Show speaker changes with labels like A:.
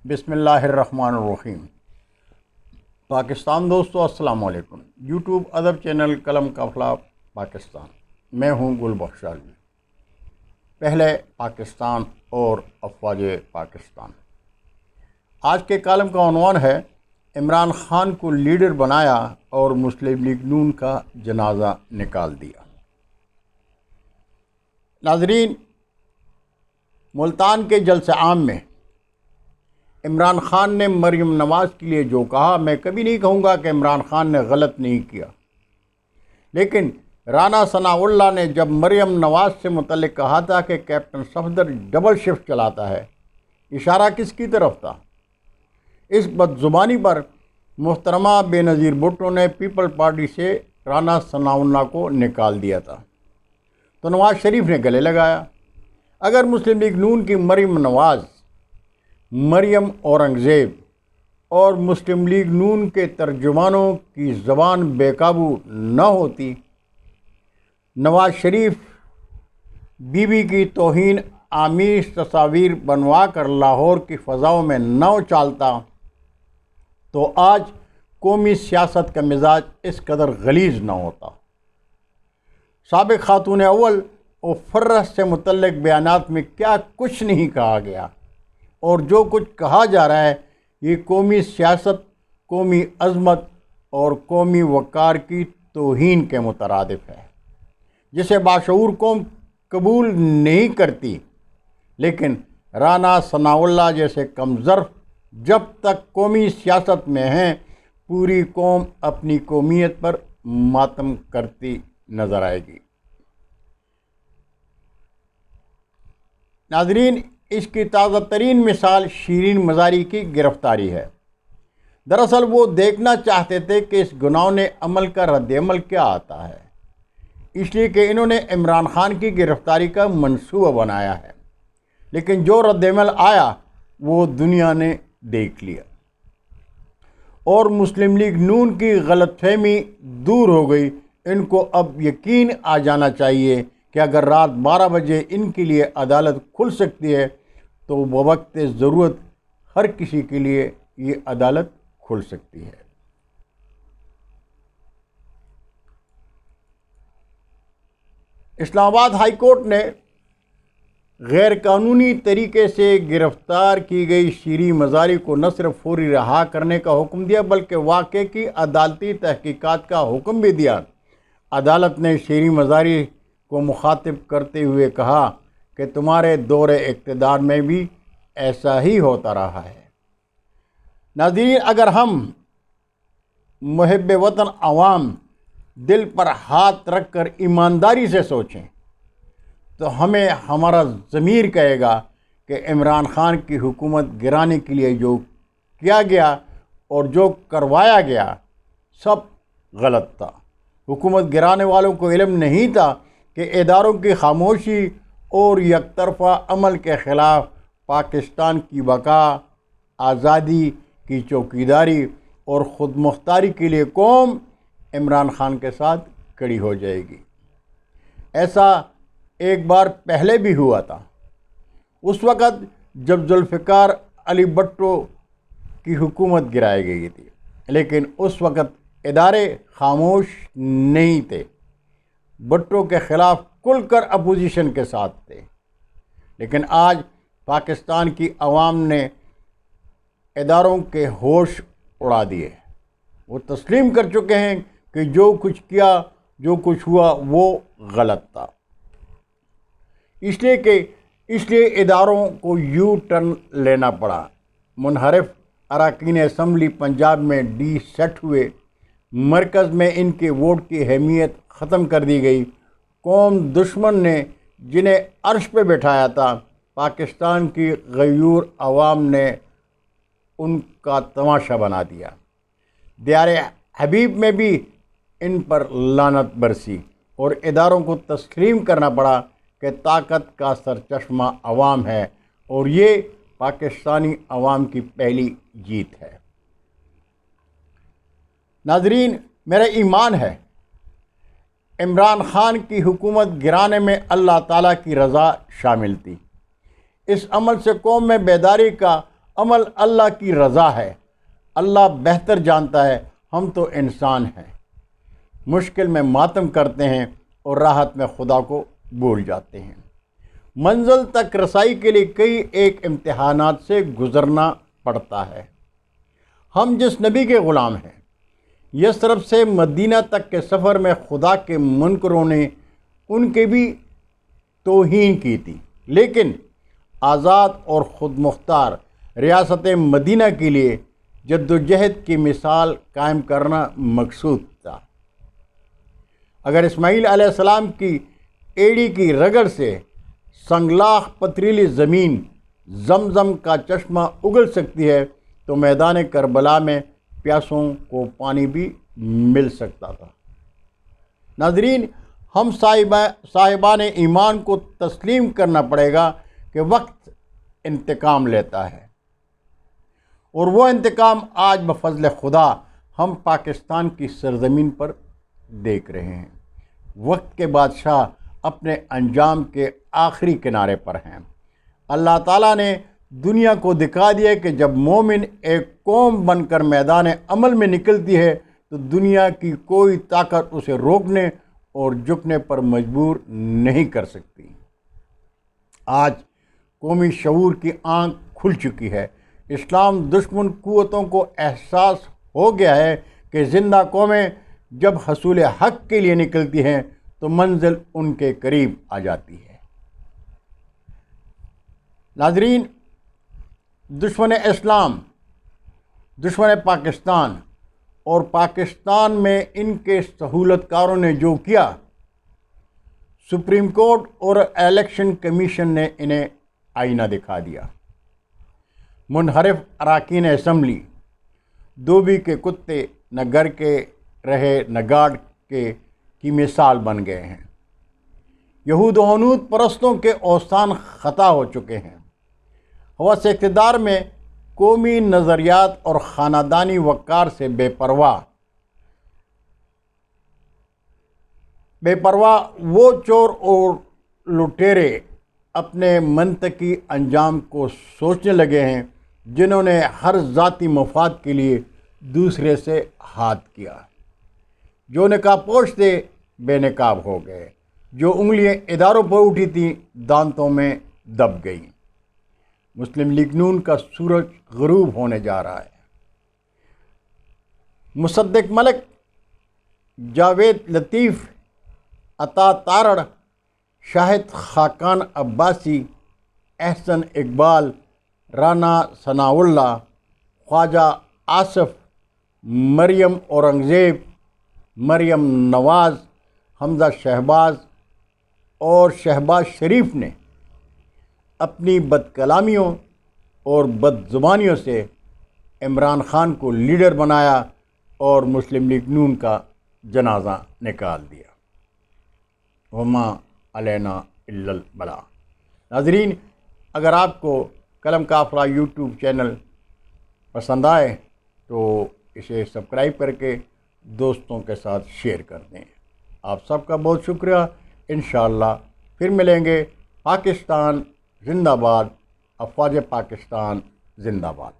A: بسم اللہ الرحمن الرحیم۔ پاکستان دوستو السلام علیکم۔ یوٹیوب ادب چینل قلم قافلہ پاکستان، میں ہوں گل بخش عالوی۔ پہلے پاکستان اور افواج پاکستان۔ آج کے کالم کا عنوان ہے عمران خان کو لیڈر بنایا اور مسلم لیگ نون کا جنازہ نکال دیا۔ ناظرین، ملتان کے جلسہ عام میں عمران خان نے مریم نواز کے لیے جو کہا، میں کبھی نہیں کہوں گا کہ عمران خان نے غلط نہیں کیا، لیکن رانا ثناء اللہ نے جب مریم نواز سے متعلق کہا تھا کہ کیپٹن صفدر ڈبل شفٹ چلاتا ہے، اشارہ کس کی طرف تھا؟ اس بد زبانی پر محترمہ بے نظیر بھٹو نے پیپل پارٹی سے رانا ثناء اللہ کو نکال دیا تھا، تو نواز شریف نے گلے لگایا۔ اگر مسلم لیگ نون کی مریم نواز، مریم اورنگزیب اور مسلم لیگ نون کے ترجمانوں کی زبان بے قابو نہ ہوتی، نواز شریف بی بی کی توہین آمیز تصاویر بنوا کر لاہور کی فضاؤں میں نہ اچالتا، تو آج قومی سیاست کا مزاج اس قدر غلیظ نہ ہوتا۔ سابق خاتون اول اور فرس سے متعلق بیانات میں کیا کچھ نہیں کہا گیا، اور جو کچھ کہا جا رہا ہے یہ قومی سیاست، قومی عظمت اور قومی وقار کی توہین کے مترادف ہے، جسے باشعور قوم قبول نہیں کرتی۔ لیکن رانا ثناء اللہ جیسے کمظرف جب تک قومی سیاست میں ہیں، پوری قوم اپنی قومیت پر ماتم کرتی نظر آئے گی۔ ناظرین، اس کی تازہ ترین مثال شیرین مزاری کی گرفتاری ہے۔ دراصل وہ دیکھنا چاہتے تھے کہ اس گناہونے عمل کا رد عمل کیا آتا ہے، اس لیے کہ انہوں نے عمران خان کی گرفتاری کا منصوبہ بنایا ہے، لیکن جو رد عمل آیا وہ دنیا نے دیکھ لیا، اور مسلم لیگ نون کی غلط فہمی دور ہو گئی۔ ان کو اب یقین آ جانا چاہیے کہ اگر رات 12 بجے ان کے لیے عدالت کھل سکتی ہے تو بوقت ضرورت ہر کسی کے لیے یہ عدالت کھل سکتی ہے۔ اسلام آباد ہائی کورٹ نے غیر قانونی طریقے سے گرفتار کی گئی شیریں مزاری کو نہ صرف فوری رہا کرنے کا حکم دیا بلکہ واقعے کی عدالتی تحقیقات کا حکم بھی دیا۔ عدالت نے شیریں مزاری کو مخاطب کرتے ہوئے کہا کہ تمہارے دور اقتدار میں بھی ایسا ہی ہوتا رہا ہے۔ ناظرین، اگر ہم محب وطن عوام دل پر ہاتھ رکھ کر ایمانداری سے سوچیں تو ہمیں ہمارا ضمیر کہے گا کہ عمران خان کی حکومت گرانے کے لیے جو کیا گیا اور جو کروایا گیا سب غلط تھا۔ حکومت گرانے والوں کو علم نہیں تھا کہ اداروں کی خاموشی اور یک طرفہ عمل کے خلاف پاکستان کی بقا، آزادی کی چوکیداری اور خود مختاری کے لیے قوم عمران خان کے ساتھ کھڑی ہو جائے گی۔ ایسا ایک بار پہلے بھی ہوا تھا، اس وقت جب ذوالفقار علی بھٹو کی حکومت گرائی گئی تھی، لیکن اس وقت ادارے خاموش نہیں تھے، بھٹو کے خلاف کھل کر اپوزیشن کے ساتھ تھے۔ لیکن آج پاکستان کی عوام نے اداروں کے ہوش اڑا دیے، وہ تسلیم کر چکے ہیں کہ جو کچھ کیا، جو کچھ ہوا وہ غلط تھا۔ اس لیے اداروں کو یو ٹرن لینا پڑا۔ منحرف اراکین اسمبلی پنجاب میں ڈی سیٹ ہوئے، مرکز میں ان کے ووٹ کی اہمیت ختم کر دی گئی۔ قوم دشمن نے جنہیں عرش پہ بٹھایا تھا، پاکستان کی غیور عوام نے ان کا تماشا بنا دیا۔ دیار حبیب میں بھی ان پر لعنت برسی اور اداروں کو تسلیم کرنا پڑا کہ طاقت کا سرچشمہ عوام ہے، اور یہ پاکستانی عوام کی پہلی جیت ہے۔ ناظرین، میرا ایمان ہے عمران خان کی حکومت گرانے میں اللہ تعالیٰ کی رضا شامل تھی۔ اس عمل سے قوم میں بیداری کا عمل اللہ کی رضا ہے۔ اللہ بہتر جانتا ہے، ہم تو انسان ہیں، مشکل میں ماتم کرتے ہیں اور راحت میں خدا کو بھول جاتے ہیں۔ منزل تک رسائی کے لیے کئی ایک امتحانات سے گزرنا پڑتا ہے۔ ہم جس نبی کے غلام ہیں، یثرب سے مدینہ تک کے سفر میں خدا کے منکروں نے ان کے بھی توہین کی تھی، لیکن آزاد اور خود مختار ریاست مدینہ کے لیے جد و جہد کی مثال قائم کرنا مقصود تھا۔ اگر اسماعیل علیہ السلام کی ایڑی کی رگڑ سے سنگلاخ پتریلی زمین زمزم کا چشمہ اگل سکتی ہے تو میدان کربلا میں پیاسوں کو پانی بھی مل سکتا تھا۔ ناظرین، ہم صاحبان ایمان کو تسلیم کرنا پڑے گا کہ وقت انتقام لیتا ہے، اور وہ انتقام آج بفضل خدا ہم پاکستان کی سرزمین پر دیکھ رہے ہیں۔ وقت کے بادشاہ اپنے انجام کے آخری کنارے پر ہیں۔ اللہ تعالیٰ نے دنیا کو دکھا دیا کہ جب مومن ایک قوم بن کر میدان عمل میں نکلتی ہے تو دنیا کی کوئی طاقت اسے روکنے اور جھکنے پر مجبور نہیں کر سکتی۔ آج قومی شعور کی آنکھ کھل چکی ہے۔ اسلام دشمن قوتوں کو احساس ہو گیا ہے کہ زندہ قومیں جب حصول حق کے لیے نکلتی ہیں تو منزل ان کے قریب آ جاتی ہے۔ ناظرین، دشمن اسلام، دشمن پاکستان اور پاکستان میں ان کے سہولت کاروں نے جو کیا، سپریم کورٹ اور الیکشن کمیشن نے انہیں آئینہ دکھا دیا۔ منحرف اراکین اسمبلی دھوبی کے کتے نہ گھر کے رہے نہ گاڑ کے کی مثال بن گئے ہیں۔ یہود و ہنود پرستوں کے اوثان خطا ہو چکے ہیں۔ ہوس اقتدار میں قومی نظریات اور خاندانی وقار سے بے پرواہ وہ چور اور لٹیرے اپنے منطقی انجام کو سوچنے لگے ہیں جنہوں نے ہر ذاتی مفاد کے لیے دوسرے سے ہاتھ کیا۔ جو نقاب پوش تھے بے نقاب ہو گئے، جو انگلیاں اداروں پر اٹھی تھیں دانتوں میں دب گئیں۔ مسلم لیگ نون کا سورج غروب ہونے جا رہا ہے۔ مصدق ملک، جاوید لطیف، عطا تارڑ، شاہد خاقان عباسی، احسن اقبال، رانا ثناء اللہ، خواجہ آصف، مریم اورنگزیب، مریم نواز، حمزہ شہباز اور شہباز شریف نے اپنی بد کلامیوں اور بد زبانیوں سے عمران خان کو لیڈر بنایا اور مسلم لیگ نون کا جنازہ نکال دیا۔ وما علینا الا البلاغ۔ ناظرین، اگر آپ کو قلم کافرہ یوٹیوب چینل پسند آئے تو اسے سبسکرائب کر کے دوستوں کے ساتھ شیئر کر دیں۔ آپ سب کا بہت شکریہ۔ انشاءاللہ پھر ملیں گے۔ پاکستان زندہ باد، افواج پاکستان زندہ باد۔